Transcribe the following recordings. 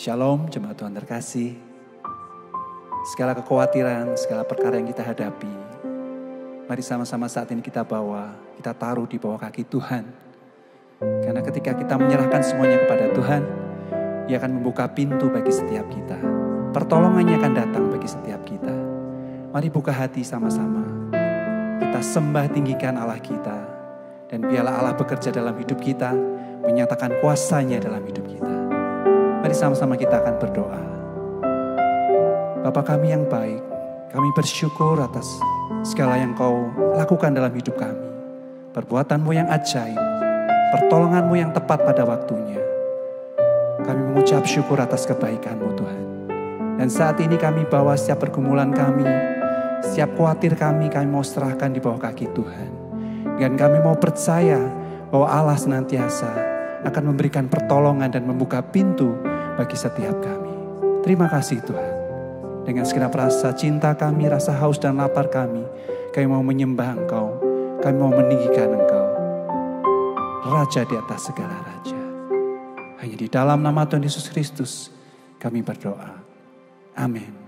Shalom jemaat Tuhan terkasih. Segala kekhawatiran, segala perkara yang kita hadapi, mari sama-sama saat ini kita bawa, kita taruh di bawah kaki Tuhan. Karena ketika kita menyerahkan semuanya kepada Tuhan, Dia akan membuka pintu bagi setiap kita. Pertolongannya akan datang bagi setiap kita. Mari buka hati sama-sama. Kita sembah tinggikan Allah kita. Dan biarlah Allah bekerja dalam hidup kita, menyatakan kuasa-Nya dalam hidup kita. Mari sama-sama kita akan berdoa. Bapa kami yang baik, kami bersyukur atas segala yang Kau lakukan dalam hidup kami. Perbuatan-Mu yang ajaib, pertolongan-Mu yang tepat pada waktunya. Kami mengucap syukur atas kebaikan-Mu Tuhan. Dan saat ini kami bawa setiap pergumulan kami, setiap khawatir kami mau serahkan di bawah kaki Tuhan. Dan kami mau percaya bahwa Allah senantiasa akan memberikan pertolongan dan membuka pintu bagi setiap kami. Terima kasih Tuhan. Dengan segenap rasa cinta kami, rasa haus dan lapar kami mau menyembah Engkau, kami mau meninggikan Engkau, Raja di atas segala raja. Hanya di dalam nama Tuhan Yesus Kristus kami berdoa. Amin.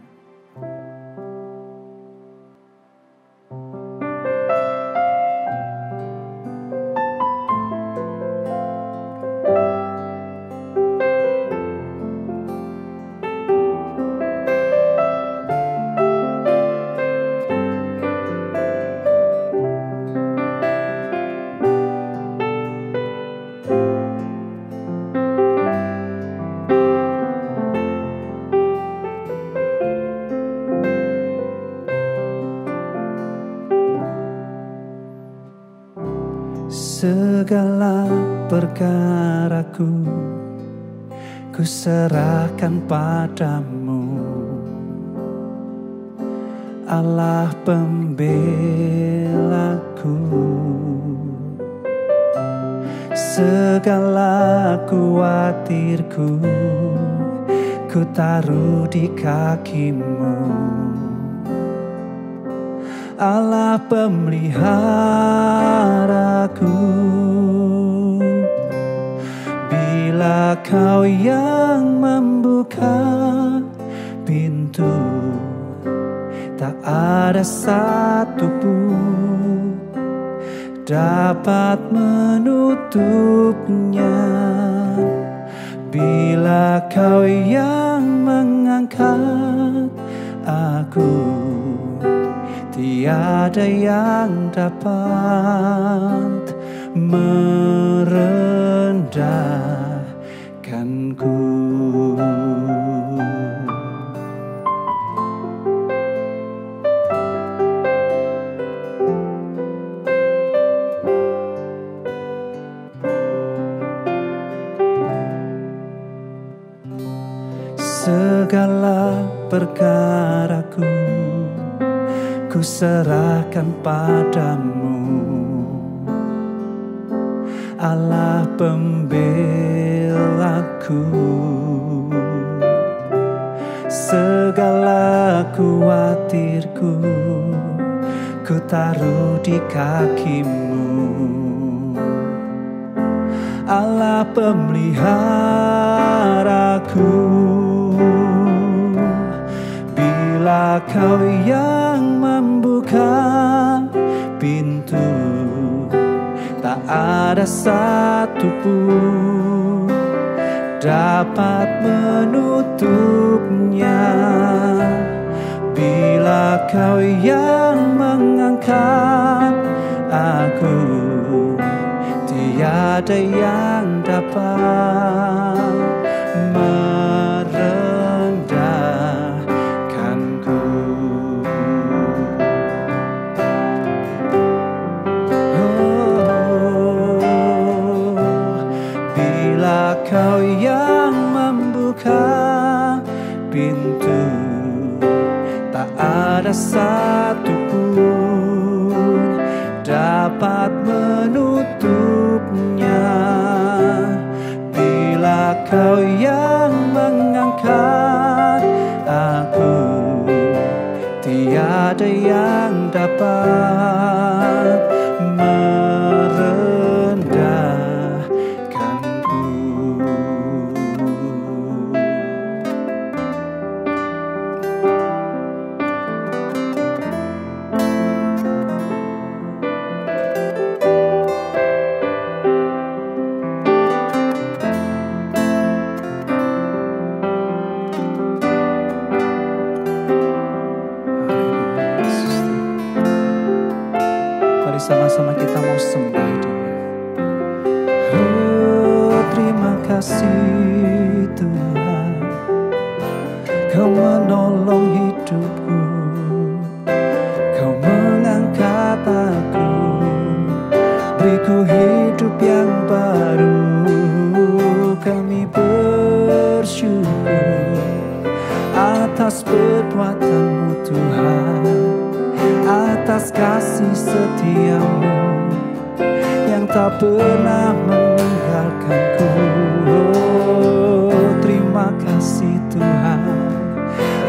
Segala perkaraku ku serahkan padamu, Allah pembelaku. Segala khawatirku ku taruh di kaki-Mu, Allah pemeliharaku. Bila Kau yang membuka pintu, tak ada satu pun dapat menutupnya. Bila Kau yang mengangkat aku, tiada yang dapat merendahkanku. Segala perkaraku ku serahkan padamu, Allah pembelaku. Segala khawatirku ku taruh di kaki-Mu, Allah pemeliharaku. Bila Kau yang membuka pintu, tak ada satu pun dapat menutupnya. Bila Kau yang mengangkat aku, tiada yang dapat merendahkanku. Bila Kau yang membuka pintu, tak ada satu pun dapat menutupnya. Bila Kau yang mengangkat aku, tiada yang dapat merendahkanku. kita mau sembah Dia. Oh, terima kasih Tuhan, Kau menolong hidupku, Kau mengangkat aku, beriku hidup yang baru. Kami bersyukur atas perbuatan-Mu Tuhan, atas kasih setia-Mu yang tak pernah meninggalkanku. Oh, terima kasih Tuhan,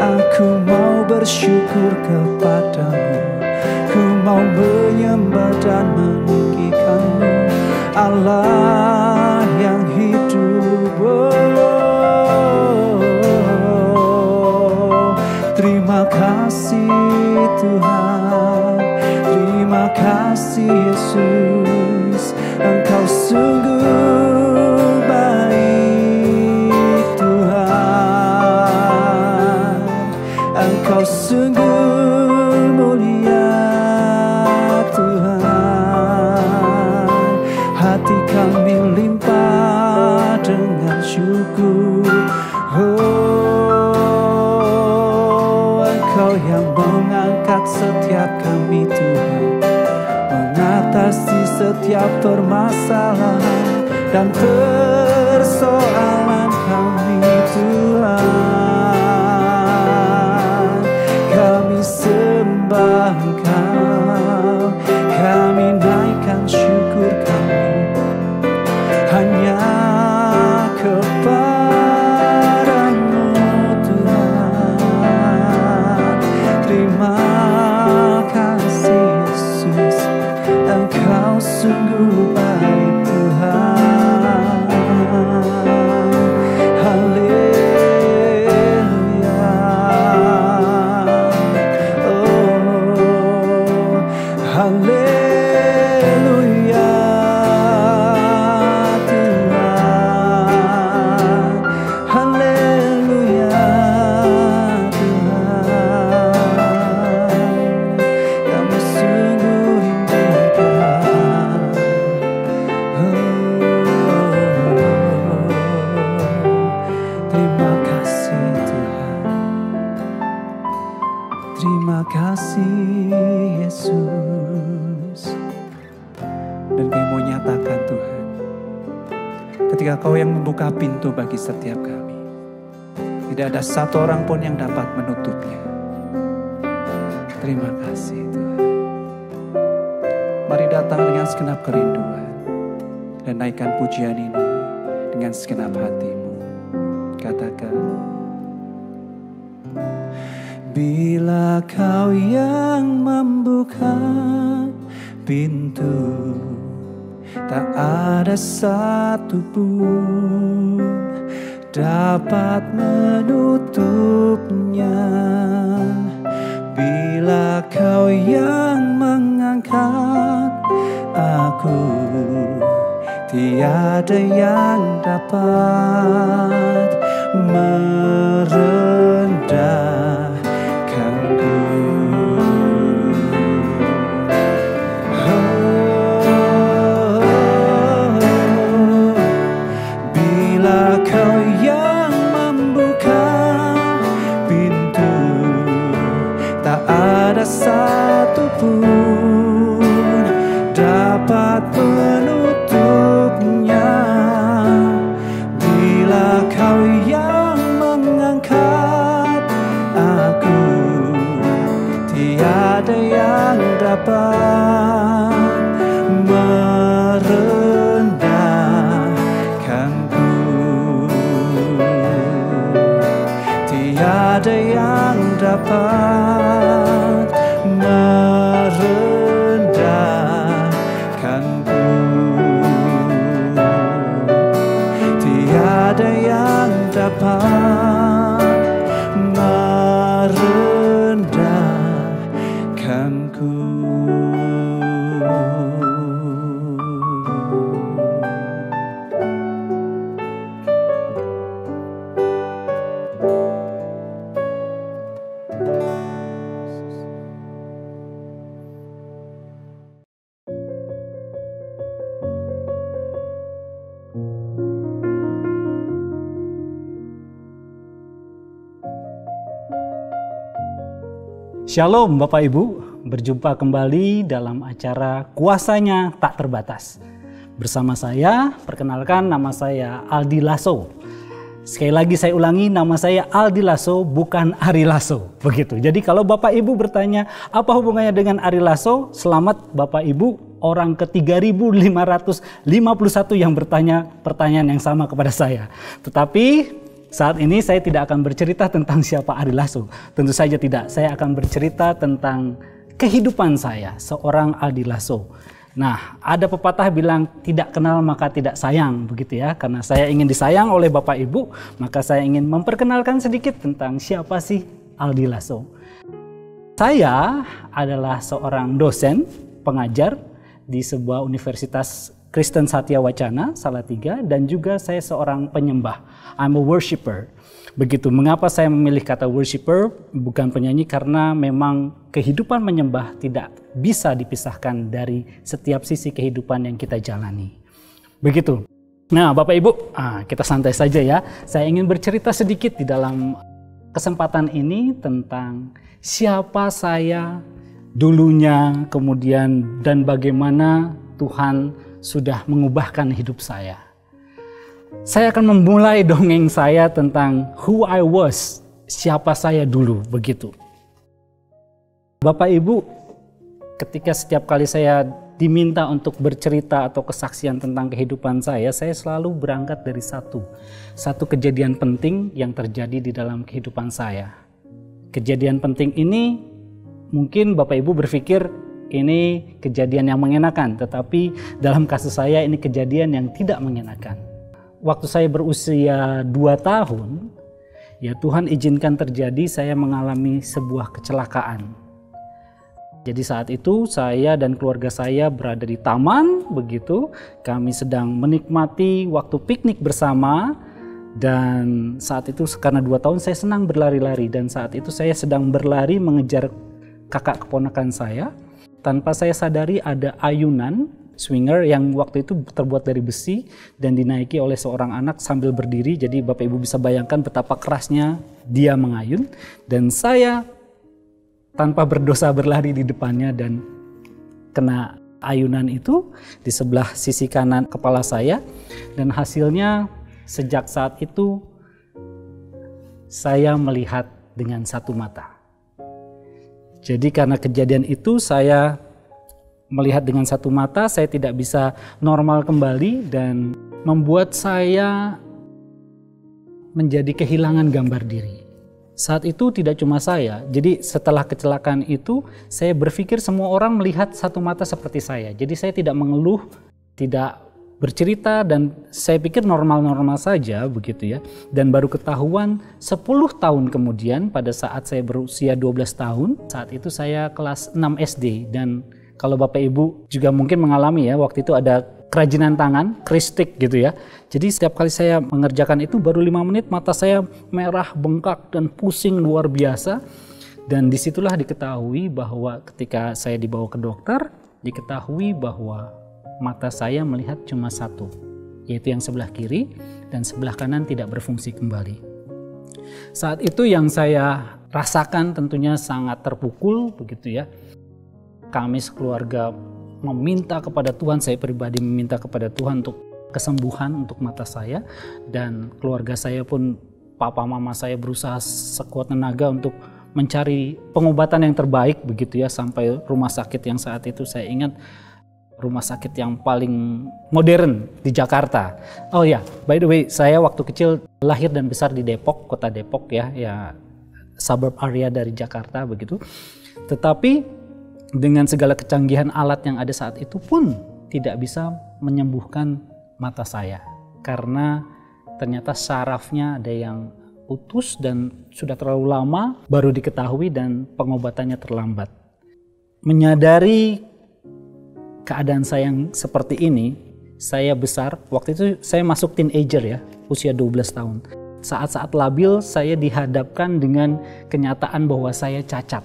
aku mau bersyukur kepadamu, ku mau menyembah dan meninggikan-Mu, Allah yang hidup. Oh, terima kasih Tuhan, terima kasih Yesus, Engkau sungguh baik Tuhan, Engkau sungguh mulia Tuhan. Hati kami limpah dengan syukur. Oh, Engkau yang mengangkat setiap kami Tuhan, mengatasi setiap permasalahan dan persoalan kami Tuhan. Kami sembah Engkau, kami naikkan syukur kami hanya kepada-Mu Tuhan. Terima kasih Yesus, Engkau sungguh baik Tuhan. Haleluya. Oh, haleluya Tuhan. Haleluya Tuhan. Kami sungguh rindukan. Terima kasih Tuhan, terima kasih Yesus. Dan kami mau nyatakan Tuhan, ketika Kau yang membuka pintu bagi setiap kami, tidak ada satu orang pun yang dapat menutupnya. Terima kasih Tuhan. Mari datang dengan segenap kerinduan dan naikkan pujian ini dengan segenap hatimu. Katakan, bila Kau yang membuka pintu, tak ada satu pun dapat menutupnya. Bila Kau yang mengangkat aku, tiada yang dapat merendahkanku. Bila Kau yang membuka pintu, tak ada satu pun dapat menutupnya. Bila Kau yang mengangkat aku, tiada yang dapat merendahkanku. Tiada yang dapat merendahkanku. Tiada yang dapat merendahkanku. Shalom Bapak Ibu, berjumpa kembali dalam acara Kuasanya Tak Terbatas. Bersama saya, perkenalkan nama saya Aldi Lasso. Sekali lagi saya ulangi, nama saya Aldi Lasso, bukan Ari Lasso. Begitu. Jadi kalau Bapak Ibu bertanya, apa hubungannya dengan Ari Lasso? Selamat Bapak Ibu, orang ke 3.551 yang bertanya pertanyaan yang sama kepada saya. Tetapi saat ini saya tidak akan bercerita tentang siapa Ari Lasso. Tentu saja tidak. Saya akan bercerita tentang kehidupan saya, seorang Aldi Lasso. Nah, ada pepatah bilang tidak kenal maka tidak sayang, begitu ya. Karena saya ingin disayang oleh Bapak Ibu, maka saya ingin memperkenalkan sedikit tentang siapa sih Aldi Lasso. Saya adalah seorang dosen, pengajar di sebuah universitas Kristen Satya Wacana, Salatiga, dan juga saya seorang penyembah. I'm a worshiper. Begitu. Mengapa saya memilih kata worshiper, bukan penyanyi? Karena memang kehidupan menyembah tidak bisa dipisahkan dari setiap sisi kehidupan yang kita jalani. Begitu. Nah, Bapak Ibu, kita santai saja ya. Saya ingin bercerita sedikit di dalam kesempatan ini tentang siapa saya dulunya, kemudian dan bagaimana Tuhan sudah mengubahkan hidup saya. Saya akan memulai dongeng saya tentang who I was, siapa saya dulu, begitu. Bapak Ibu, ketika setiap kali saya diminta untuk bercerita atau kesaksian tentang kehidupan saya selalu berangkat dari satu kejadian penting yang terjadi di dalam kehidupan saya. Kejadian penting ini mungkin Bapak Ibu berpikir ini kejadian yang mengenakan, tetapi dalam kasus saya ini kejadian yang tidak mengenakan. Waktu saya berusia 2 tahun, ya Tuhan izinkan terjadi saya mengalami sebuah kecelakaan. Jadi saat itu saya dan keluarga saya berada di taman, begitu. Kami sedang menikmati waktu piknik bersama, dan saat itu karena 2 tahun saya senang berlari-lari, dan saat itu saya sedang berlari mengejar kakak keponakan saya. Tanpa saya sadari ada ayunan swinger yang waktu itu terbuat dari besi dan dinaiki oleh seorang anak sambil berdiri. Jadi Bapak Ibu bisa bayangkan betapa kerasnya dia mengayun. Dan saya tanpa berdosa berlari di depannya dan kena ayunan itu di sebelah sisi kanan kepala saya. Dan hasilnya sejak saat itu saya melihat dengan satu mata. Jadi karena kejadian itu saya melihat dengan satu mata, saya tidak bisa normal kembali dan membuat saya menjadi kehilangan gambar diri. Saat itu tidak cuma saya, jadi setelah kecelakaan itu saya berpikir semua orang melihat satu mata seperti saya. Jadi saya tidak mengeluh, tidak bercerita, dan saya pikir normal-normal saja begitu ya. Dan baru ketahuan 10 tahun kemudian pada saat saya berusia 12 tahun, saat itu saya kelas 6 SD. Dan kalau Bapak Ibu juga mungkin mengalami ya, waktu itu ada kerajinan tangan, kristik gitu ya. Jadi setiap kali saya mengerjakan itu baru 5 menit mata saya merah, bengkak, dan pusing luar biasa. Dan disitulah diketahui bahwa ketika saya dibawa ke dokter, diketahui bahwa mata saya melihat cuma satu, yaitu yang sebelah kiri, dan sebelah kanan tidak berfungsi kembali. Saat itu yang saya rasakan tentunya sangat terpukul begitu ya. Kami sekeluarga meminta kepada Tuhan, saya pribadi meminta kepada Tuhan untuk kesembuhan untuk mata saya, dan keluarga saya pun, papa mama saya berusaha sekuat tenaga untuk mencari pengobatan yang terbaik begitu ya, sampai rumah sakit yang saat itu saya ingat rumah sakit yang paling modern di Jakarta. Oh ya, by the way, saya waktu kecil lahir dan besar di Depok, kota Depok ya, suburb area dari Jakarta begitu. Tetapi dengan segala kecanggihan alat yang ada saat itu pun tidak bisa menyembuhkan mata saya. Karena ternyata sarafnya ada yang putus dan sudah terlalu lama baru diketahui dan pengobatannya terlambat. Menyadari keadaan saya yang seperti ini, saya besar, waktu itu saya masuk teenager ya, usia 12 tahun. Saat-saat labil saya dihadapkan dengan kenyataan bahwa saya cacat.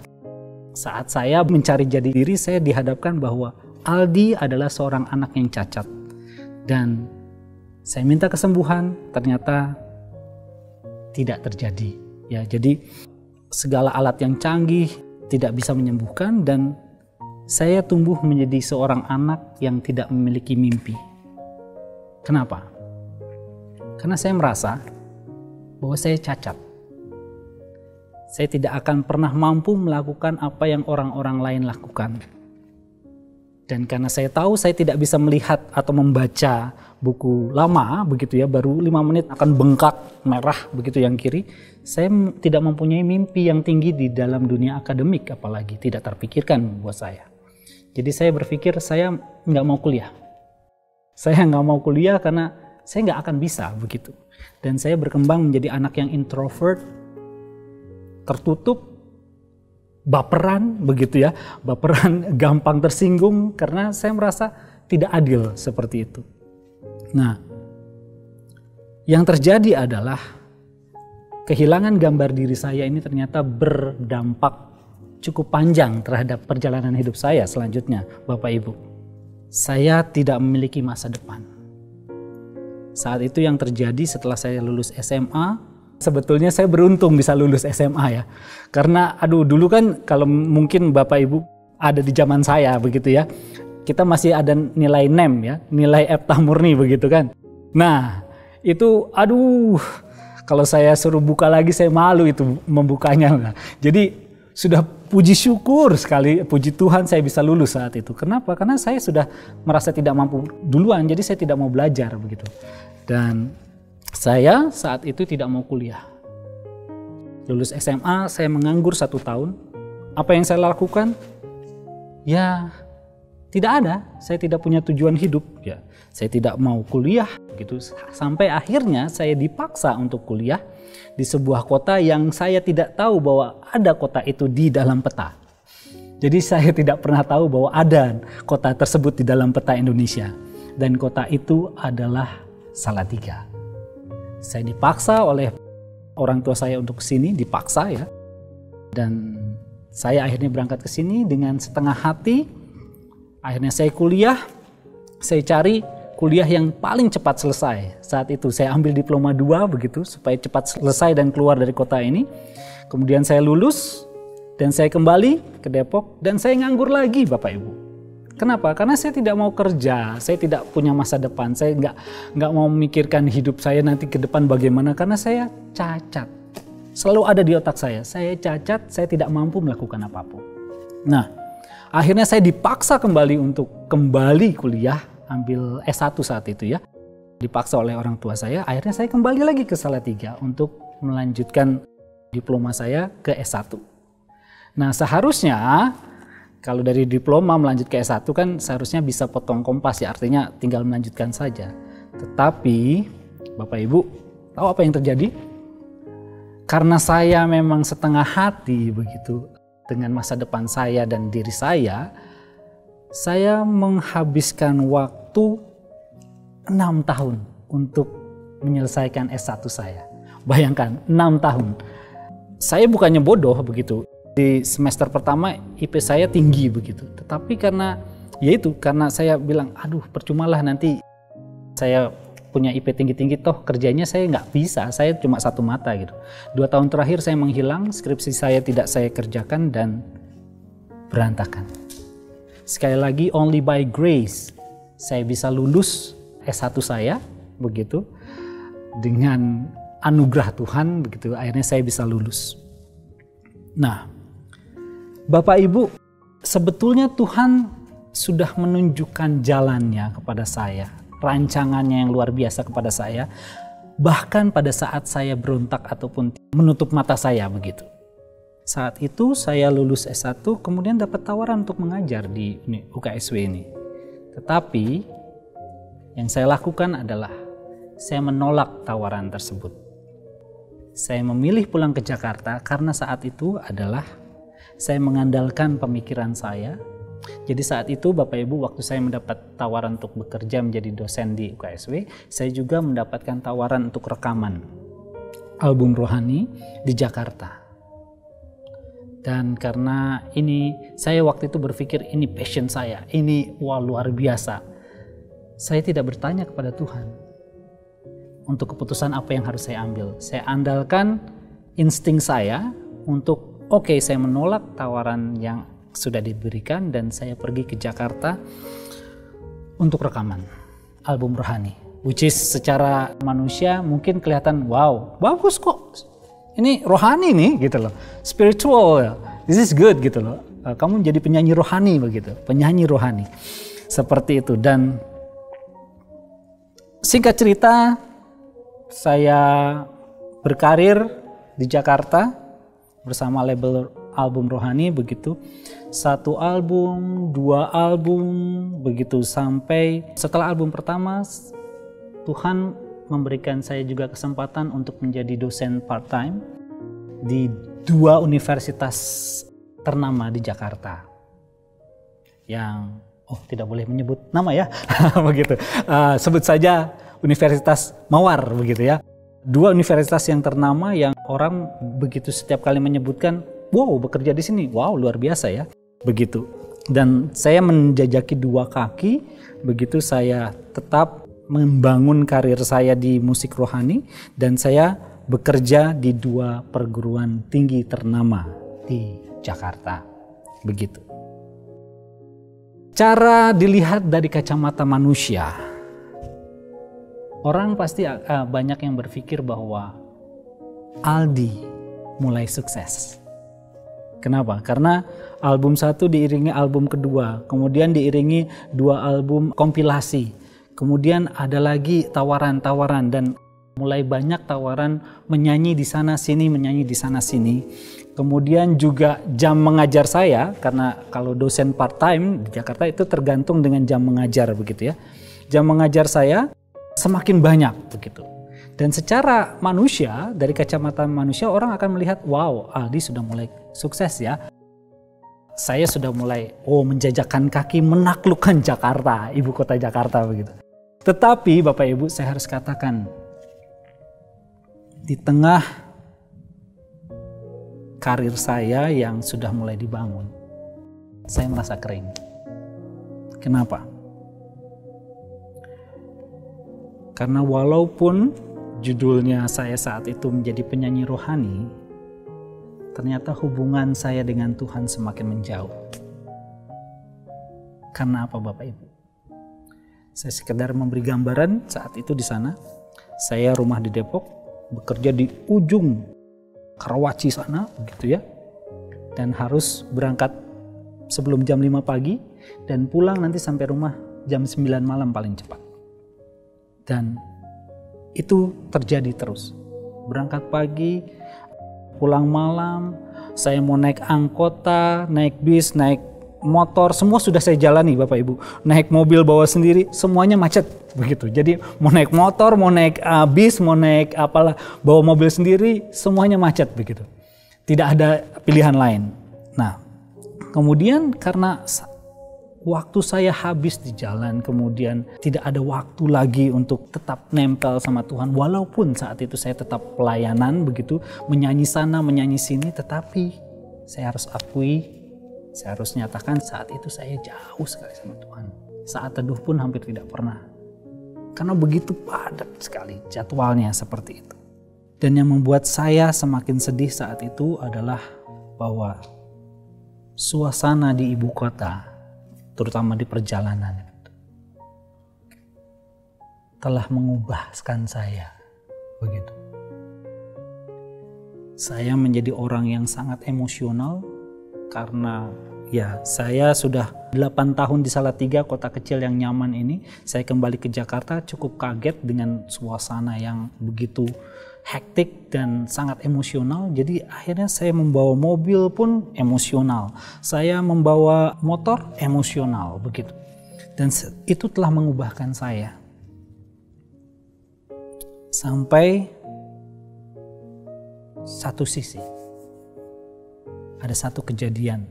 Saat saya mencari jati diri, saya dihadapkan bahwa Aldi adalah seorang anak yang cacat. Dan saya minta kesembuhan, ternyata tidak terjadi. Ya, jadi segala alat yang canggih tidak bisa menyembuhkan, dan saya tumbuh menjadi seorang anak yang tidak memiliki mimpi. Kenapa? Karena saya merasa bahwa saya cacat. Saya tidak akan pernah mampu melakukan apa yang orang-orang lain lakukan. Dan karena saya tahu saya tidak bisa melihat atau membaca buku lama begitu ya, baru 5 menit akan bengkak merah begitu yang kiri. Saya tidak mempunyai mimpi yang tinggi di dalam dunia akademik, apalagi tidak terpikirkan buat saya. Jadi saya berpikir saya nggak mau kuliah. Saya nggak mau kuliah karena saya nggak akan bisa begitu. Dan saya berkembang menjadi anak yang introvert, tertutup, baperan begitu ya, baperan, gampang tersinggung karena saya merasa tidak adil seperti itu. Nah, yang terjadi adalah kehilangan gambar diri saya ini ternyata berdampak cukup panjang terhadap perjalanan hidup saya selanjutnya, Bapak Ibu. Saya tidak memiliki masa depan. Saat itu yang terjadi setelah saya lulus SMA, sebetulnya saya beruntung bisa lulus SMA ya. Karena dulu kan kalau mungkin Bapak Ibu ada di zaman saya begitu ya, kita masih ada nilai NEM ya, nilai EPTA murni begitu kan. Nah itu kalau saya suruh buka lagi saya malu itu membukanya. Nah, jadi sudah puji syukur sekali, puji Tuhan saya bisa lulus saat itu. Kenapa? Karena saya sudah merasa tidak mampu duluan, jadi saya tidak mau belajar begitu. Dan saya saat itu tidak mau kuliah. Lulus SMA, saya menganggur 1 tahun. Apa yang saya lakukan? Ya, tidak ada. Saya tidak punya tujuan hidup. Ya, saya tidak mau kuliah, gitu. Sampai akhirnya saya dipaksa untuk kuliah di sebuah kota yang saya tidak tahu bahwa ada kota itu di dalam peta. Jadi saya tidak pernah tahu bahwa ada kota tersebut di dalam peta Indonesia. Dan kota itu adalah Salatiga. Saya dipaksa oleh orang tua saya untuk kesini, dipaksa ya. Dan saya akhirnya berangkat ke sini dengan setengah hati. Akhirnya saya kuliah, saya cari kuliah yang paling cepat selesai. Saat itu saya ambil diploma 2 begitu supaya cepat selesai dan keluar dari kota ini. Kemudian saya lulus dan saya kembali ke Depok dan saya nganggur lagi Bapak Ibu. Kenapa? Karena saya tidak mau kerja, saya tidak punya masa depan, saya nggak mau memikirkan hidup saya nanti ke depan bagaimana karena saya cacat. Selalu ada di otak saya cacat, saya tidak mampu melakukan apapun. Nah, akhirnya saya dipaksa kembali untuk kembali kuliah, ambil S1 saat itu ya. Dipaksa oleh orang tua saya, akhirnya saya kembali lagi ke Salatiga untuk melanjutkan diploma saya ke S1. Nah, seharusnya kalau dari diploma melanjut ke S1 kan seharusnya bisa potong kompas ya, artinya tinggal melanjutkan saja. Tetapi Bapak Ibu tahu apa yang terjadi? Karena saya memang setengah hati begitu dengan masa depan saya dan diri saya menghabiskan waktu 6 tahun untuk menyelesaikan S1 saya. Bayangkan 6 tahun. Saya bukannya bodoh begitu. Di semester pertama IP saya tinggi begitu. Tetapi karena saya bilang percumalah nanti saya punya IP tinggi-tinggi toh kerjanya saya nggak bisa. Saya cuma 1 mata gitu. 2 tahun terakhir saya menghilang, skripsi saya tidak saya kerjakan dan berantakan. Sekali lagi only by grace saya bisa lulus S1 saya begitu. Dengan anugerah Tuhan begitu akhirnya saya bisa lulus. Nah, Bapak Ibu, sebetulnya Tuhan sudah menunjukkan jalannya kepada saya, rancangannya yang luar biasa kepada saya, bahkan pada saat saya berontak ataupun menutup mata saya begitu. Saat itu saya lulus S1, kemudian dapat tawaran untuk mengajar di UKSW ini. Tetapi yang saya lakukan adalah saya menolak tawaran tersebut. Saya memilih pulang ke Jakarta karena saat itu adalah saya mengandalkan pemikiran saya. Jadi saat itu Bapak Ibu waktu saya mendapat tawaran untuk bekerja menjadi dosen di UKSW, saya juga mendapatkan tawaran untuk rekaman album rohani di Jakarta. Dan karena ini saya waktu itu berpikir ini passion saya, ini luar biasa. Saya tidak bertanya kepada Tuhan untuk keputusan apa yang harus saya ambil. Saya andalkan insting saya untuk Oke, saya menolak tawaran yang sudah diberikan dan saya pergi ke Jakarta untuk rekaman album rohani. Which is secara manusia mungkin kelihatan, wow, bagus kok. Ini rohani nih gitu loh. Spiritual, this is good gitu loh. Kamu jadi penyanyi rohani begitu, penyanyi rohani. Seperti itu. Dan singkat cerita, saya berkarir di Jakarta bersama label album rohani begitu. 1 album, 2 album, begitu sampai setelah album pertama Tuhan memberikan saya juga kesempatan untuk menjadi dosen part-time di 2 universitas ternama di Jakarta. Yang, tidak boleh menyebut nama ya, begitu. Sebut saja Universitas Mawar, begitu ya. 2 universitas yang ternama yang orang begitu setiap kali menyebutkan, wow bekerja di sini, wow luar biasa ya, begitu. Dan saya menjajaki 2 kaki, begitu saya tetap membangun karir saya di musik rohani dan saya bekerja di 2 perguruan tinggi ternama di Jakarta. Begitu. Cara dilihat dari kacamata manusia, orang pasti banyak yang berpikir bahwa Aldi mulai sukses. Kenapa? Karena album 1 diiringi album kedua, kemudian diiringi 2 album kompilasi. Kemudian ada lagi tawaran-tawaran dan mulai banyak tawaran menyanyi di sana sini, menyanyi di sana sini. Kemudian juga jam mengajar saya, karena kalau dosen part-time di Jakarta itu tergantung dengan jam mengajar begitu ya. Jam mengajar saya semakin banyak begitu. Dan secara manusia, dari kacamata manusia orang akan melihat, wow Aldi sudah mulai sukses ya. Saya sudah mulai menjajakan kaki menaklukkan Jakarta, ibu kota Jakarta begitu. Tetapi Bapak Ibu saya harus katakan, di tengah karir saya yang sudah mulai dibangun, saya merasa kering. Kenapa? Karena walaupun judulnya saya saat itu menjadi penyanyi rohani, ternyata hubungan saya dengan Tuhan semakin menjauh. Karena apa Bapak Ibu? Saya sekedar memberi gambaran saat itu di sana. Saya rumah di Depok, bekerja di ujung Karawaci sana, begitu ya. Dan harus berangkat sebelum jam 5 pagi dan pulang nanti sampai rumah jam 9 malam paling cepat. Dan itu terjadi terus. Berangkat pagi, pulang malam, saya mau naik angkota, naik bis, naik motor, semua sudah saya jalani Bapak Ibu. Naik mobil bawa sendiri, semuanya macet begitu. Jadi mau naik motor, mau naik bis, mau naik apalah, bawa mobil sendiri, semuanya macet begitu. Tidak ada pilihan lain. Nah, kemudian karena waktu saya habis di jalan, kemudian tidak ada waktu lagi untuk tetap nempel sama Tuhan. Walaupun saat itu saya tetap pelayanan begitu, menyanyi sana, menyanyi sini, tetapi saya harus akui, saya harus nyatakan saat itu saya jauh sekali sama Tuhan. Saat teduh pun hampir tidak pernah. Karena begitu padat sekali jadwalnya seperti itu. Dan yang membuat saya semakin sedih saat itu adalah bahwa suasana di ibu kota, terutama di perjalanan, telah mengubahkan saya begitu. Saya menjadi orang yang sangat emosional karena ya saya sudah 8 tahun di Salatiga, kota kecil yang nyaman ini. Saya kembali ke Jakarta cukup kaget dengan suasana yang begitu hektik dan sangat emosional. Jadi akhirnya saya membawa mobil pun emosional. Saya membawa motor emosional begitu. Dan itu telah mengubahkan saya. Sampai satu sisi. Ada satu kejadian.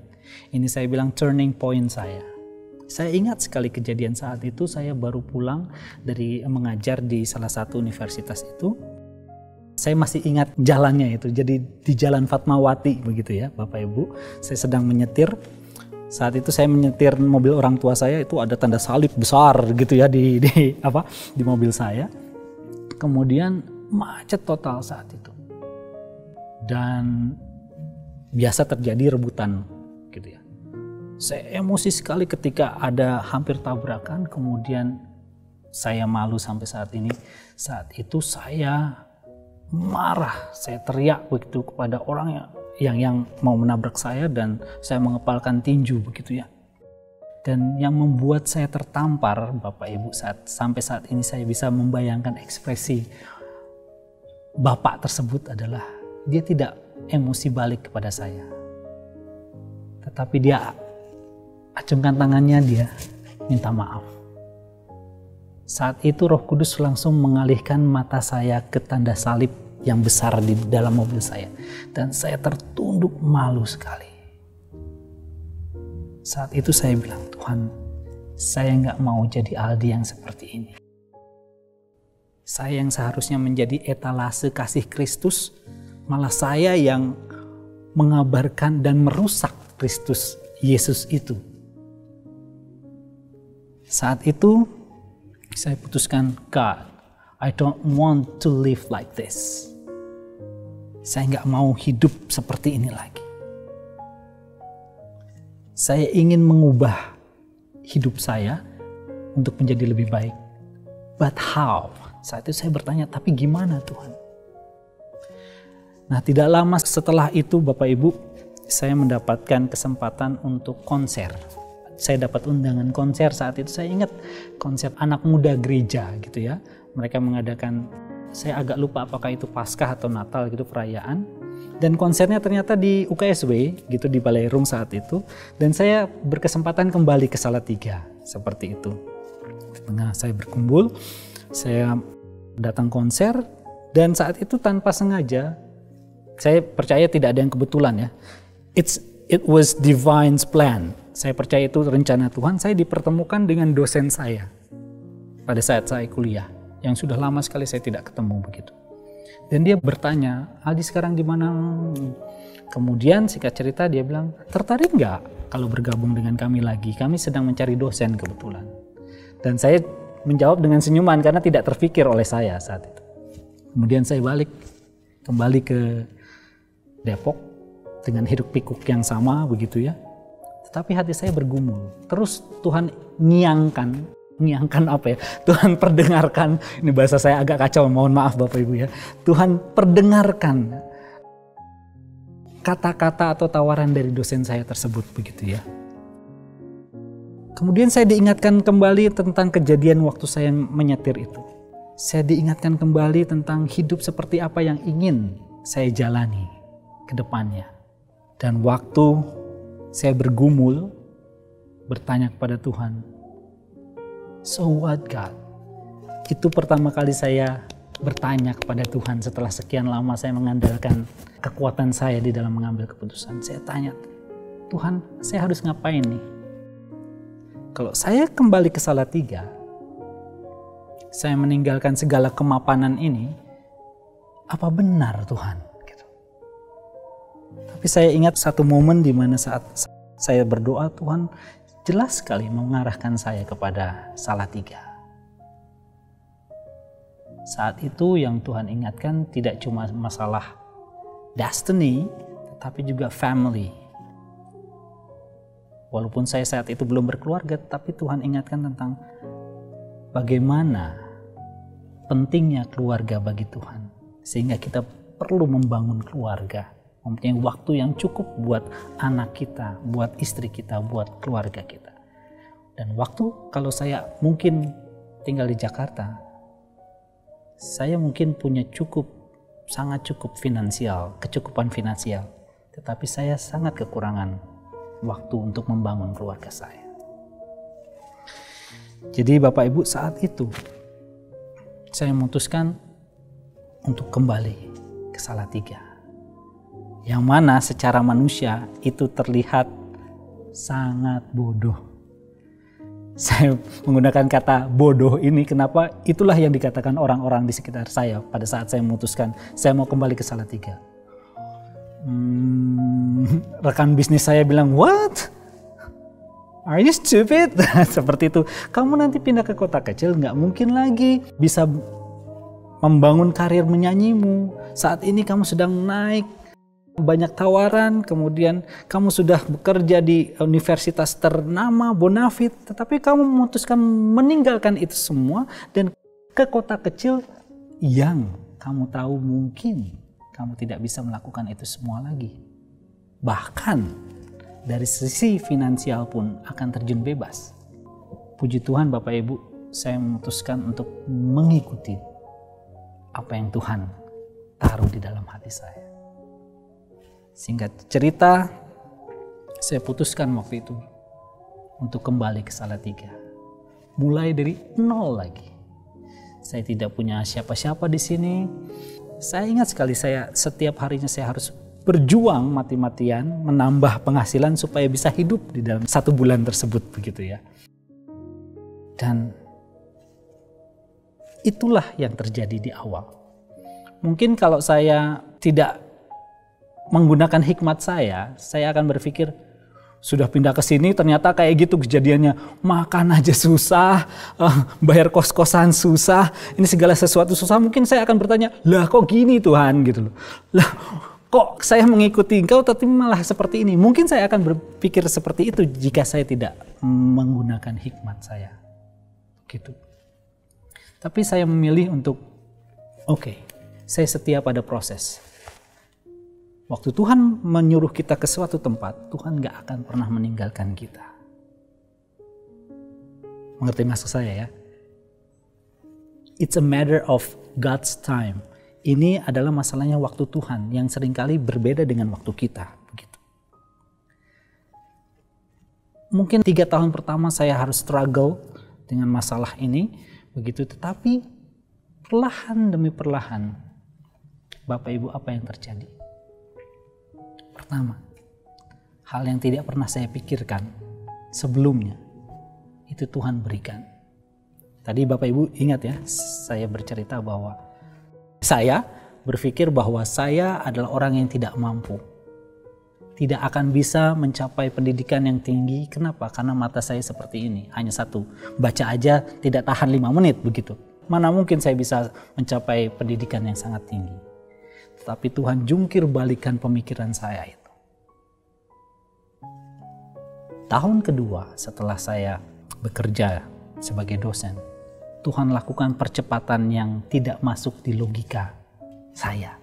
Ini saya bilang turning point saya. Saya ingat sekali kejadian saat itu. Saya baru pulang dari mengajar di salah satu universitas itu. Saya masih ingat jalannya itu. Jadi di Jalan Fatmawati begitu ya Bapak Ibu. Saya sedang menyetir. Saat itu saya menyetir mobil orang tua saya, itu ada tanda salib besar gitu ya di mobil saya. Kemudian macet total saat itu. Dan biasa terjadi rebutan gitu ya. Saya emosi sekali ketika ada hampir tabrakan, kemudian saya malu sampai saat ini. Saat itu saya marah, saya teriak begitu kepada orang yang mau menabrak saya, dan saya mengepalkan tinju begitu ya. Dan yang membuat saya tertampar, Bapak Ibu, sampai saat ini saya bisa membayangkan ekspresi bapak tersebut adalah dia tidak emosi balik kepada saya. Tetapi dia acungkan tangannya, dia minta maaf. Saat itu Roh Kudus langsung mengalihkan mata saya ke tanda salib yang besar di dalam mobil saya. Dan saya tertunduk malu sekali. Saat itu saya bilang, Tuhan, saya nggak mau jadi Aldi yang seperti ini. Saya yang seharusnya menjadi etalase kasih Kristus, malah saya yang mengabarkan dan merusak Kristus Yesus itu. Saat itu saya putuskan, God, I don't want to live like this. Saya nggak mau hidup seperti ini lagi. Saya ingin mengubah hidup saya untuk menjadi lebih baik. But how? Saat itu saya bertanya, tapi gimana Tuhan? Nah, tidak lama setelah itu Bapak Ibu, saya mendapatkan kesempatan untuk konser. Saya dapat undangan konser saat itu. Saya ingat konser anak muda gereja gitu ya. Mereka mengadakan, saya agak lupa apakah itu Paskah atau Natal gitu, perayaan. Dan konsernya ternyata di UKSW gitu, di Balerung saat itu. Dan saya berkesempatan kembali ke Salatiga seperti itu. Tengah saya berkumpul, saya datang konser, dan saat itu tanpa sengaja, saya percaya tidak ada yang kebetulan ya. It was divine's plan. Saya percaya itu rencana Tuhan. Saya dipertemukan dengan dosen saya pada saat saya kuliah, yang sudah lama sekali saya tidak ketemu begitu. Dan dia bertanya, Aldi sekarang di mana? Kemudian singkat cerita dia bilang, tertarik nggak kalau bergabung dengan kami lagi? Kami sedang mencari dosen kebetulan. Dan saya menjawab dengan senyuman karena tidak terpikir oleh saya saat itu. Kemudian saya kembali ke Depok dengan hiruk pikuk yang sama begitu ya. Tetapi hati saya bergumul. Terus Tuhan ngiangkan apa ya? Tuhan perdengarkan, ini bahasa saya agak kacau, mohon maaf Bapak Ibu ya. Tuhan perdengarkan kata-kata atau tawaran dari dosen saya tersebut begitu ya. Kemudian saya diingatkan kembali tentang kejadian waktu saya menyetir itu. Saya diingatkan kembali tentang hidup seperti apa yang ingin saya jalani ke depannya. Dan waktu saya bergumul, bertanya kepada Tuhan, so what God? Itu pertama kali saya bertanya kepada Tuhan setelah sekian lama saya mengandalkan kekuatan saya di dalam mengambil keputusan. Saya tanya, Tuhan, saya harus ngapain nih? Kalau saya kembali ke Salatiga, saya meninggalkan segala kemapanan ini, apa benar Tuhan? Gitu. Tapi saya ingat satu momen di mana saat saya berdoa, Tuhan jelas sekali mengarahkan saya kepada Salatiga. Saat itu yang Tuhan ingatkan tidak cuma masalah destiny, tetapi juga family. Walaupun saya saat itu belum berkeluarga, tapi Tuhan ingatkan tentang bagaimana pentingnya keluarga bagi Tuhan. Sehingga kita perlu membangun keluarga, mempunyai waktu yang cukup buat anak kita, buat istri kita, buat keluarga kita. Dan waktu kalau saya mungkin tinggal di Jakarta, saya mungkin punya sangat cukup finansial, kecukupan finansial. Tetapi saya sangat kekurangan waktu untuk membangun keluarga saya. Jadi Bapak Ibu, saat itu saya memutuskan untuk kembali ke Salatiga. Yang mana secara manusia itu terlihat sangat bodoh. Saya menggunakan kata bodoh ini kenapa? Itulah yang dikatakan orang-orang di sekitar saya pada saat saya memutuskan saya mau kembali ke Salatiga. Rekan bisnis saya bilang, what? Are you stupid? Seperti itu. Kamu nanti pindah ke kota kecil, nggak mungkin lagi bisa membangun karir menyanyimu. Saat ini kamu sedang naik. banyak tawaran, kemudian kamu sudah bekerja di universitas ternama, Bonafit, tetapi kamu memutuskan meninggalkan itu semua dan ke kota kecil yang kamu tahu mungkin kamu tidak bisa melakukan itu semua lagi. Bahkan dari sisi finansial pun akan terjun bebas. Puji Tuhan Bapak Ibu, saya memutuskan untuk mengikuti apa yang Tuhan taruh di dalam hati saya. Singkat cerita, saya putuskan waktu itu untuk kembali ke Salatiga. Mulai dari nol lagi. Saya tidak punya siapa-siapa di sini. Saya ingat sekali, setiap harinya saya harus berjuang mati-matian menambah penghasilan supaya bisa hidup di dalam 1 bulan tersebut, begitu ya. Dan itulah yang terjadi di awal. Mungkin kalau saya tidak menggunakan hikmat saya akan berpikir, sudah pindah ke sini ternyata kayak gitu kejadiannya. Makan aja susah, bayar kos-kosan susah, ini segala sesuatu susah. Mungkin saya akan bertanya, lah kok gini Tuhan gitu loh. Lah kok saya mengikuti Engkau tapi malah seperti ini. Mungkin saya akan berpikir seperti itu jika saya tidak menggunakan hikmat saya. Gitu. Tapi saya memilih untuk saya setia pada proses. Waktu Tuhan menyuruh kita ke suatu tempat, Tuhan gak akan pernah meninggalkan kita. Mengerti maksud saya ya? It's a matter of God's time. Ini adalah masalahnya waktu Tuhan yang seringkali berbeda dengan waktu kita. Begitu. Mungkin 3 tahun pertama saya harus struggle dengan masalah ini. Begitu, tetapi perlahan demi perlahan, Bapak Ibu, apa yang terjadi? Pertama, hal yang tidak pernah saya pikirkan sebelumnya, itu Tuhan berikan. Tadi Bapak Ibu ingat ya, saya bercerita bahwa saya berpikir bahwa saya adalah orang yang tidak mampu. Tidak akan bisa mencapai pendidikan yang tinggi. Kenapa? Karena mata saya seperti ini. Hanya satu, baca aja tidak tahan 5 menit begitu. Mana mungkin saya bisa mencapai pendidikan yang sangat tinggi. Tetapi Tuhan jungkir balikan pemikiran saya itu. Tahun kedua setelah saya bekerja sebagai dosen, Tuhan lakukan percepatan yang tidak masuk di logika saya.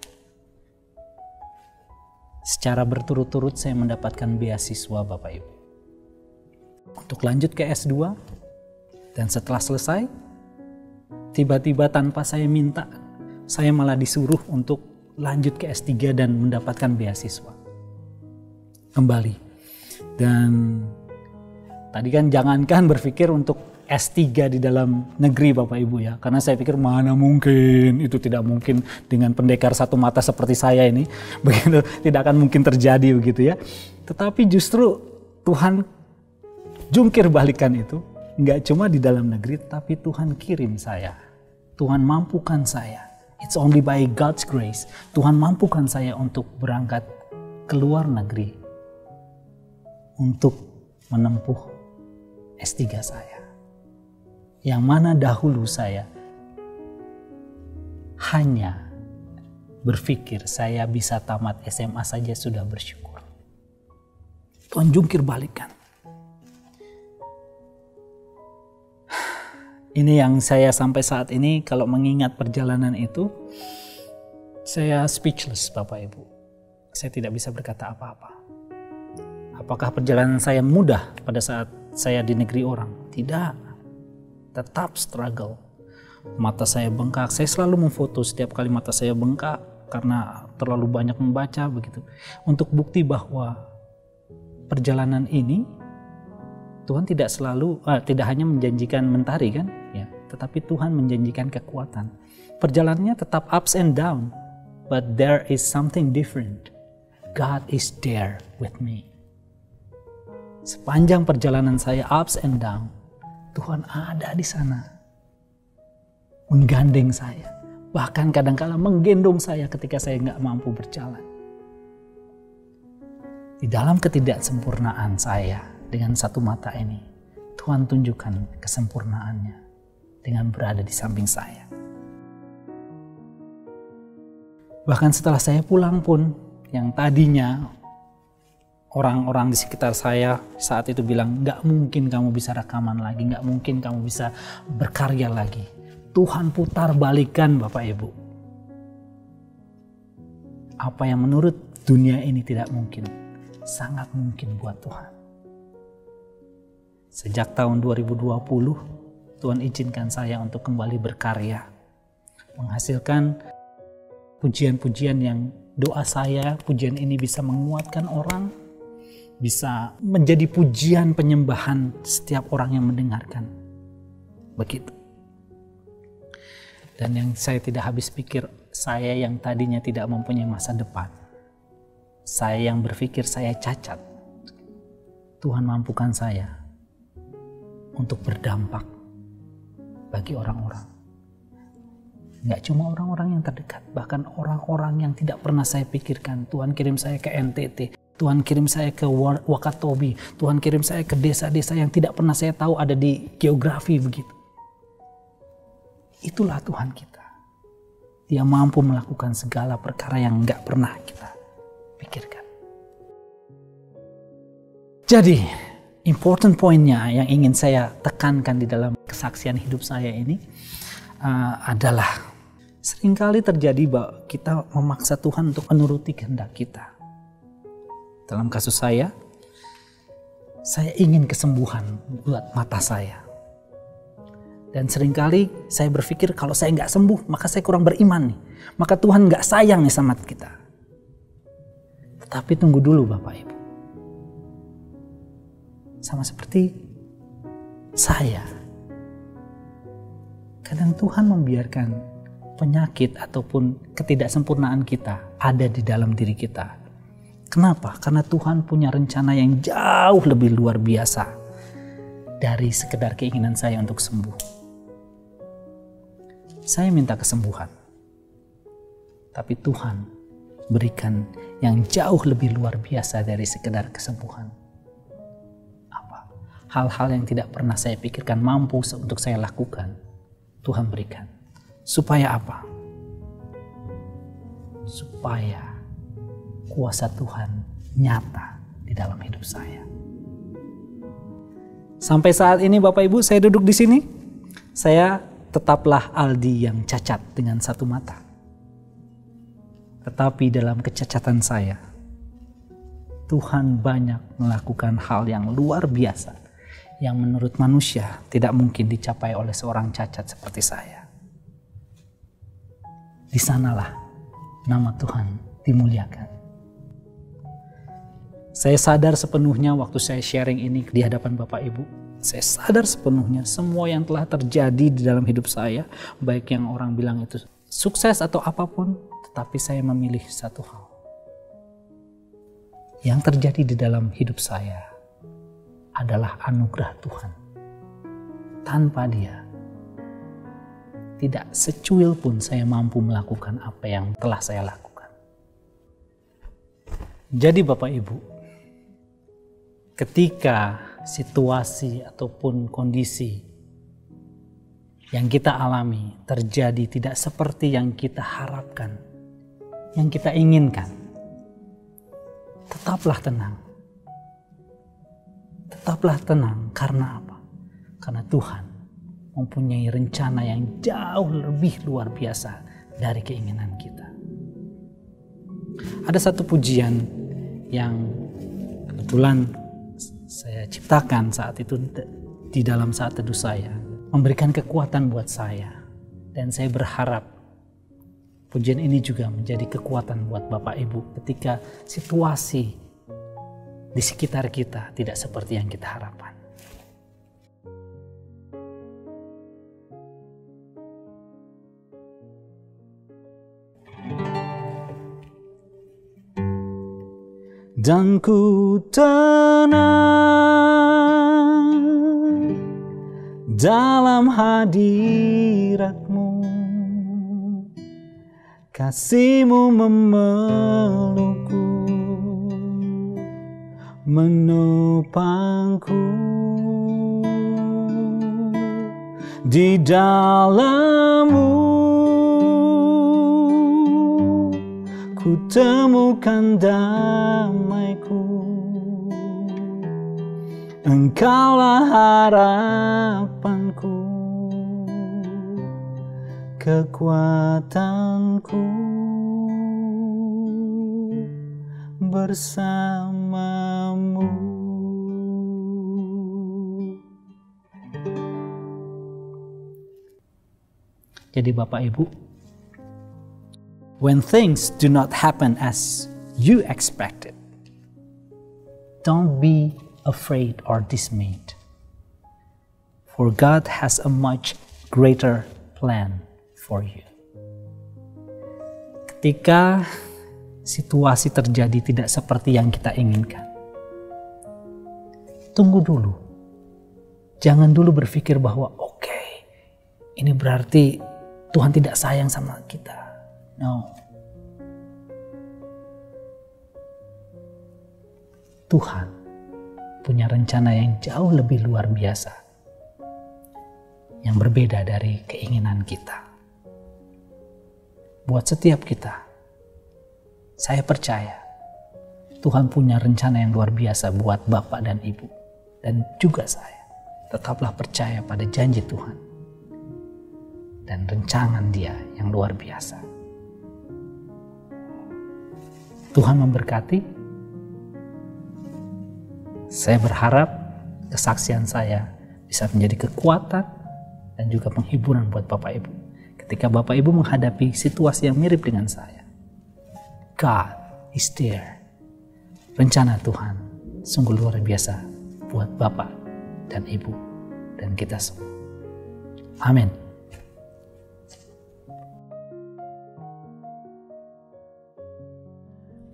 Secara berturut-turut saya mendapatkan beasiswa Bapak Ibu. Untuk lanjut ke S2, dan setelah selesai, tiba-tiba tanpa saya minta, saya malah disuruh untuk lanjut ke S3 dan mendapatkan beasiswa. Kembali. Dan tadi kan jangankan berpikir untuk S3 di dalam negeri Bapak Ibu ya. Karena saya pikir mana mungkin, itu tidak mungkin dengan pendekar satu mata seperti saya ini. Begitu, tidak akan mungkin terjadi begitu ya. Tetapi justru Tuhan jungkir balikan itu. Nggak cuma di dalam negeri, tapi Tuhan kirim saya. Tuhan mampukan saya. It's only by God's grace. Tuhan mampukan saya untuk berangkat ke luar negeri. Untuk menempuh S3 saya. Yang mana dahulu saya hanya berpikir saya bisa tamat SMA saja sudah bersyukur. Tuhan jungkir balikan. Ini yang saya sampai saat ini kalau mengingat perjalanan itu, saya speechless Bapak Ibu. Saya tidak bisa berkata apa-apa. Apakah perjalanan saya mudah pada saat saya di negeri orang? Tidak. Tetap struggle. Mata saya bengkak. Saya selalu memfoto setiap kali mata saya bengkak karena terlalu banyak membaca begitu. Untuk bukti bahwa perjalanan ini Tuhan tidak hanya menjanjikan mentari kan, ya, tetapi Tuhan menjanjikan kekuatan. Perjalanannya tetap ups and down, but there is something different. God is there with me. Sepanjang perjalanan saya ups and down, Tuhan ada di sana, menggandeng saya, bahkan kadang-kala menggendong saya ketika saya nggak mampu berjalan. Di dalam ketidaksempurnaan saya, dengan satu mata ini, Tuhan tunjukkan kesempurnaannya dengan berada di samping saya. Bahkan setelah saya pulang pun, yang tadinya orang-orang di sekitar saya saat itu bilang, nggak mungkin kamu bisa rekaman lagi, nggak mungkin kamu bisa berkarya lagi. Tuhan putar balikan Bapak Ibu. Apa yang menurut dunia ini tidak mungkin, sangat mungkin buat Tuhan. Sejak tahun 2020, Tuhan izinkan saya untuk kembali berkarya. Menghasilkan pujian-pujian yang doa saya, pujian ini bisa menguatkan orang, bisa menjadi pujian penyembahan setiap orang yang mendengarkan. Begitu. Dan yang saya tidak habis pikir, saya yang tadinya tidak mempunyai masa depan, saya yang berpikir saya cacat, Tuhan mampukan saya untuk berdampak bagi orang-orang. Nggak cuma orang-orang yang terdekat, bahkan orang-orang yang tidak pernah saya pikirkan. Tuhan kirim saya ke NTT, Tuhan kirim saya ke Wakatobi, Tuhan kirim saya ke desa-desa yang tidak pernah saya tahu ada di geografi begitu. Itulah Tuhan kita. Dia mampu melakukan segala perkara yang nggak pernah kita pikirkan. Jadi, important pointnya yang ingin saya tekankan di dalam kesaksian hidup saya ini adalah seringkali terjadi bahwa kita memaksa Tuhan untuk menuruti kehendak kita. Dalam kasus saya ingin kesembuhan buat mata saya. Dan seringkali saya berpikir kalau saya nggak sembuh, maka saya kurang beriman nih. Maka Tuhan nggak sayang nih sama kita. Tetapi tunggu dulu Bapak Ibu. Sama seperti saya. Kadang Tuhan membiarkan penyakit ataupun ketidaksempurnaan kita ada di dalam diri kita. Kenapa? Karena Tuhan punya rencana yang jauh lebih luar biasa dari sekedar keinginan saya untuk sembuh. Saya minta kesembuhan, tapi Tuhan berikan yang jauh lebih luar biasa dari sekedar kesembuhan. Apa? Hal-hal yang tidak pernah saya pikirkan mampu untuk saya lakukan, Tuhan berikan. Supaya apa? Supaya kuasa Tuhan nyata di dalam hidup saya. Sampai saat ini Bapak Ibu saya duduk di sini, saya tetaplah Aldi yang cacat dengan satu mata. Tetapi dalam kecacatan saya, Tuhan banyak melakukan hal yang luar biasa yang menurut manusia tidak mungkin dicapai oleh seorang cacat seperti saya. Di sanalah nama Tuhan dimuliakan. Saya sadar sepenuhnya waktu saya sharing ini di hadapan Bapak Ibu. Saya sadar sepenuhnya semua yang telah terjadi di dalam hidup saya, baik yang orang bilang itu sukses atau apapun, tetapi saya memilih satu hal. Yang terjadi di dalam hidup saya adalah anugerah Tuhan. Tanpa Dia, tidak secuil pun saya mampu melakukan apa yang telah saya lakukan. Jadi Bapak Ibu, ketika situasi ataupun kondisi yang kita alami terjadi tidak seperti yang kita harapkan, yang kita inginkan, tetaplah tenang. Tetaplah tenang karena apa? Karena Tuhan mempunyai rencana yang jauh lebih luar biasa dari keinginan kita. Ada satu pujian yang kebetulan saya ciptakan saat itu di dalam saat teduh saya, memberikan kekuatan buat saya. Dan saya berharap pujian ini juga menjadi kekuatan buat Bapak Ibu ketika situasi di sekitar kita tidak seperti yang kita harapkan. Dan ku tenang dalam hadirat-Mu, kasih-Mu memelukku, menopangku di dalam-Mu. ku temukan damaiku. Engkaulah harapanku, kekuatanku, bersamamu. Jadi Bapak Ibu, when things do not happen as you expected, don't be afraid or dismayed. For God has a much greater plan for you. Ketika situasi terjadi tidak seperti yang kita inginkan, tunggu dulu. Jangan dulu berpikir bahwa oke, ini berarti Tuhan tidak sayang sama kita. No. Tuhan punya rencana yang jauh lebih luar biasa, yang berbeda dari keinginan kita. Buat setiap kita, saya percaya Tuhan punya rencana yang luar biasa buat Bapak dan Ibu, dan juga saya. Tetaplah percaya pada janji Tuhan dan rencangan Dia yang luar biasa. Tuhan memberkati. Saya berharap kesaksian saya bisa menjadi kekuatan dan juga penghiburan buat Bapak Ibu. Ketika Bapak Ibu menghadapi situasi yang mirip dengan saya. God is there. Rencana Tuhan sungguh luar biasa buat Bapak dan Ibu dan kita semua. Amin.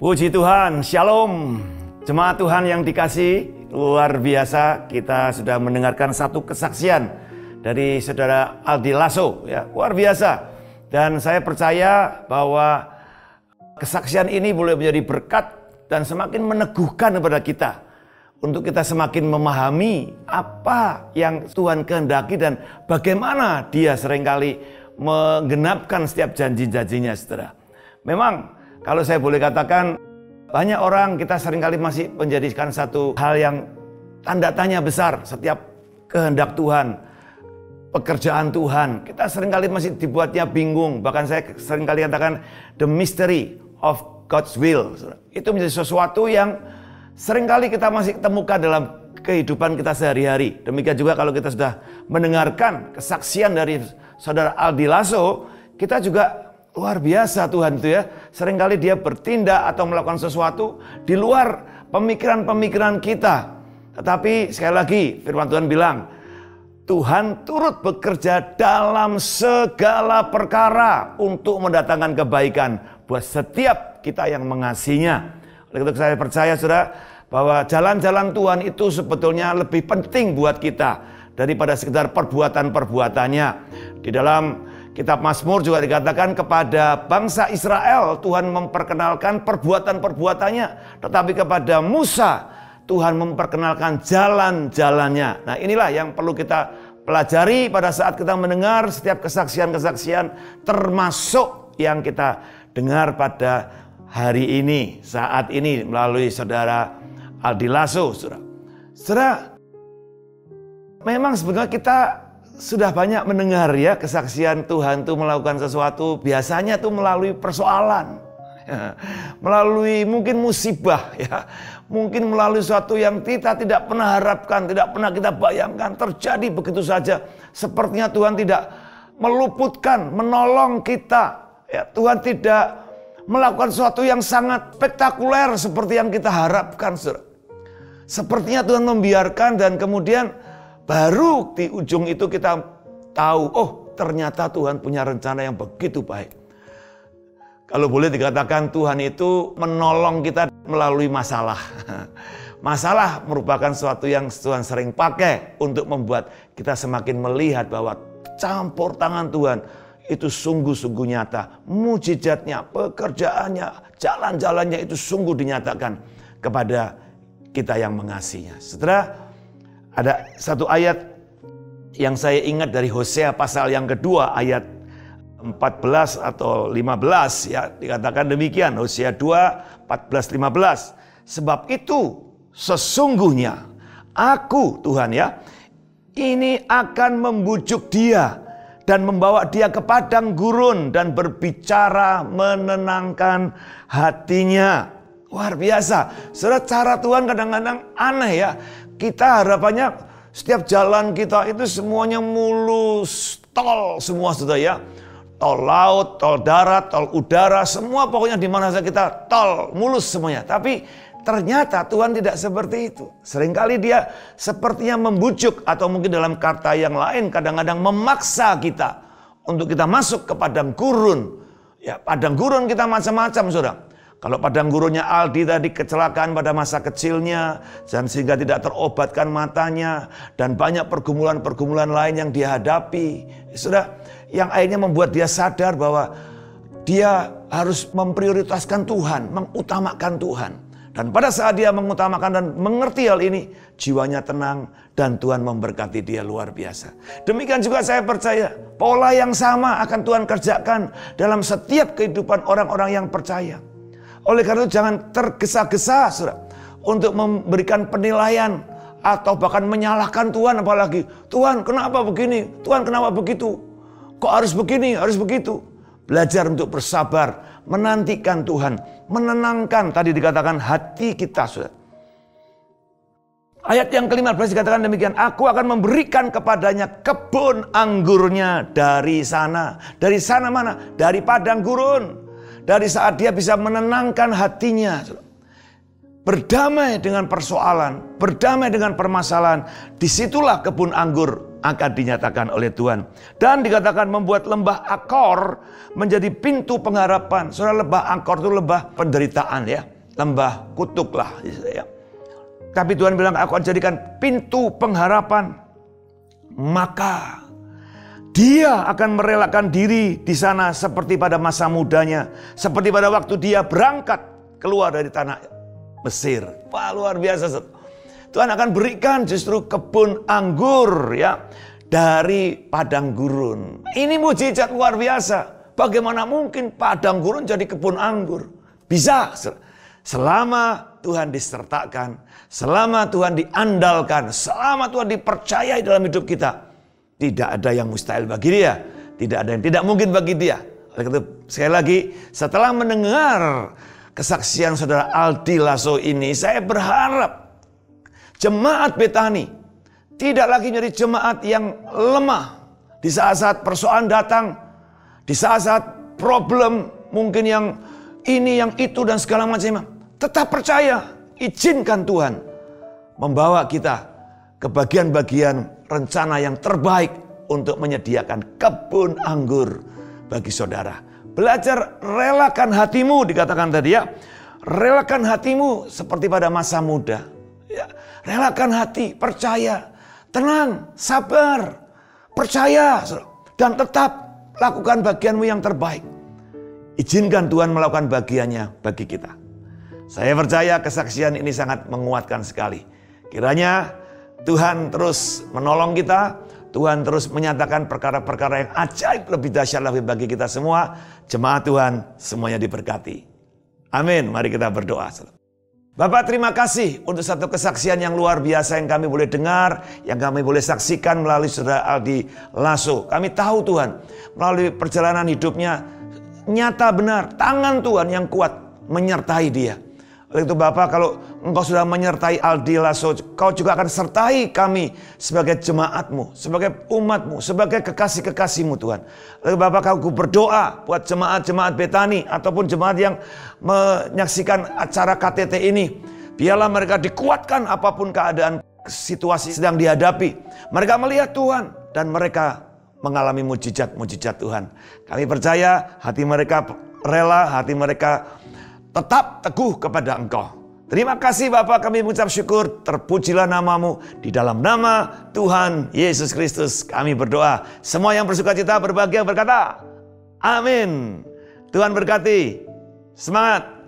Puji Tuhan, Shalom. Jemaat Tuhan yang dikasihi, luar biasa kita sudah mendengarkan satu kesaksian dari Saudara Aldi Lasso, ya, luar biasa. Dan saya percaya bahwa kesaksian ini boleh menjadi berkat dan semakin meneguhkan kepada kita untuk kita semakin memahami apa yang Tuhan kehendaki dan bagaimana Dia seringkali menggenapkan setiap janji-janjinya, saudara. Memang kalau saya boleh katakan, banyak orang kita seringkali masih menjadikan satu hal yang tanda tanya besar setiap kehendak Tuhan, pekerjaan Tuhan. Kita seringkali masih dibuatnya bingung. Bahkan saya seringkali katakan the mystery of God's will. Itu menjadi sesuatu yang seringkali kita masih temukan dalam kehidupan kita sehari-hari. Demikian juga kalau kita sudah mendengarkan kesaksian dari Saudara Aldi Lasso, kita juga luar biasa Tuhan itu ya. Seringkali Dia bertindak atau melakukan sesuatu di luar pemikiran-pemikiran kita. Tetapi sekali lagi firman Tuhan bilang, Tuhan turut bekerja dalam segala perkara untuk mendatangkan kebaikan buat setiap kita yang mengasihinya. Oleh itu saya percaya saudara bahwa jalan-jalan Tuhan itu sebetulnya lebih penting buat kita daripada sekedar perbuatan-perbuatannya. Di dalam Kitab Mazmur juga dikatakan kepada bangsa Israel Tuhan memperkenalkan perbuatan-perbuatannya, tetapi kepada Musa Tuhan memperkenalkan jalan-jalannya. Nah, inilah yang perlu kita pelajari pada saat kita mendengar setiap kesaksian-kesaksian, termasuk yang kita dengar pada hari ini, saat ini melalui Saudara Aldi Lasso. Saudara, memang sebetulnya kita sudah banyak mendengar ya kesaksian Tuhan itu melakukan sesuatu, biasanya itu melalui persoalan, ya, melalui mungkin musibah, ya, mungkin melalui sesuatu yang kita tidak pernah harapkan, tidak pernah kita bayangkan terjadi begitu saja. Sepertinya Tuhan tidak meluputkan, menolong kita, ya, Tuhan tidak melakukan sesuatu yang sangat spektakuler seperti yang kita harapkan. Sepertinya Tuhan membiarkan dan kemudian baru di ujung itu kita tahu, oh ternyata Tuhan punya rencana yang begitu baik. Kalau boleh dikatakan Tuhan itu menolong kita melalui masalah. Masalah merupakan sesuatu yang Tuhan sering pakai untuk membuat kita semakin melihat bahwa campur tangan Tuhan itu sungguh-sungguh nyata. Mujizatnya, pekerjaannya, jalan-jalannya itu sungguh dinyatakan kepada kita yang mengasihinya. Setelah ada satu ayat yang saya ingat dari Hosea pasal yang kedua ayat 14 atau 15 ya, dikatakan demikian, Hosea 2, 14, 15. Sebab itu sesungguhnya aku, Tuhan ya, ini akan membujuk dia dan membawa dia ke padang gurun dan berbicara menenangkan hatinya. Luar biasa. Saudara, cara Tuhan kadang-kadang aneh ya. Kita harapannya setiap jalan kita itu semuanya mulus, tol semua saudara ya. Tol laut, tol darat, tol udara, semua pokoknya di mana saja kita tol, mulus semuanya. Tapi ternyata Tuhan tidak seperti itu. Seringkali dia sepertinya membujuk atau mungkin dalam kata yang lain kadang-kadang memaksa kita untuk kita masuk ke padang gurun. Ya, padang gurun kita macam-macam, saudara. Kalau padang gurunnya Aldi tadi kecelakaan pada masa kecilnya dan sehingga tidak terobatkan matanya dan banyak pergumulan-pergumulan lain yang dia hadapi. Saudara, yang akhirnya membuat dia sadar bahwa dia harus memprioritaskan Tuhan, mengutamakan Tuhan. Dan pada saat dia mengutamakan dan mengerti hal ini, jiwanya tenang dan Tuhan memberkati dia luar biasa. Demikian juga saya percaya, pola yang sama akan Tuhan kerjakan dalam setiap kehidupan orang-orang yang percaya. Oleh karena itu jangan tergesa-gesa, saudara, untuk memberikan penilaian atau bahkan menyalahkan Tuhan, apalagi Tuhan kenapa begini, Tuhan kenapa begitu, kok harus begini, harus begitu. Belajar untuk bersabar, menantikan Tuhan, menenangkan tadi dikatakan hati kita, saudara. Ayat yang ke-15 dikatakan demikian, aku akan memberikan kepadanya kebun anggurnya dari sana. Dari sana mana? Dari padang gurun. Dari saat dia bisa menenangkan hatinya, berdamai dengan persoalan, berdamai dengan permasalahan, disitulah kebun anggur akan dinyatakan oleh Tuhan. Dan dikatakan membuat lembah Akor menjadi pintu pengharapan. Saudara, lembah Akor itu lembah penderitaan ya, lembah kutuk lah ya. Tapi Tuhan bilang aku akan jadikan pintu pengharapan. Maka dia akan merelakan diri di sana seperti pada masa mudanya, seperti pada waktu dia berangkat keluar dari tanah Mesir. Wah, luar biasa. Tuhan akan berikan justru kebun anggur ya dari padang gurun. Ini mujizat luar biasa. Bagaimana mungkin padang gurun jadi kebun anggur? Bisa selama Tuhan disertakan, selama Tuhan diandalkan, selama Tuhan dipercayai dalam hidup kita. Tidak ada yang mustahil bagi dia. Tidak ada yang tidak mungkin bagi dia. Oleh karena itu, sekali lagi, setelah mendengar kesaksian saudara Aldi Lasso ini, saya berharap jemaat Betani tidak lagi menjadi jemaat yang lemah. Di saat-saat persoalan datang, di saat-saat problem mungkin yang ini, yang itu, dan segala macam. Tetap percaya, izinkan Tuhan membawa kita ke bagian-bagian rencana yang terbaik untuk menyediakan kebun anggur bagi saudara. Belajar relakan hatimu, dikatakan tadi ya. Relakan hatimu seperti pada masa muda. Ya, relakan hati, percaya, tenang, sabar, percaya, dan tetap lakukan bagianmu yang terbaik. Izinkan Tuhan melakukan bagiannya bagi kita. Saya percaya kesaksian ini sangat menguatkan sekali. Kiranya Tuhan terus menolong kita, Tuhan terus menyatakan perkara-perkara yang ajaib lebih dahsyat lagi bagi kita semua. Jemaat Tuhan semuanya diberkati. Amin. Mari kita berdoa. Bapak, terima kasih untuk satu kesaksian yang luar biasa yang kami boleh dengar, yang kami boleh saksikan melalui saudara Aldi Lasso. Kami tahu Tuhan, melalui perjalanan hidupnya nyata benar tangan Tuhan yang kuat menyertai dia. Oleh itu Bapak, kalau Engkau sudah menyertai Aldi Lasso, Kau juga akan sertai kami sebagai jemaatmu, sebagai umatmu, sebagai kekasih-kekasihmu Tuhan. Oleh Bapak, Kau berdoa buat jemaat-jemaat Betani ataupun jemaat yang menyaksikan acara KTT ini. Biarlah mereka dikuatkan apapun keadaan situasi sedang dihadapi. Mereka melihat Tuhan dan mereka mengalami mujizat-mujizat Tuhan. Kami percaya hati mereka rela, hati mereka tetap teguh kepada Engkau. Terima kasih Bapak, kami mengucap syukur, terpujilah namamu. Di dalam nama Tuhan Yesus Kristus kami berdoa. Semua yang bersukacita berbahagia berkata, amin. Tuhan berkati. Semangat.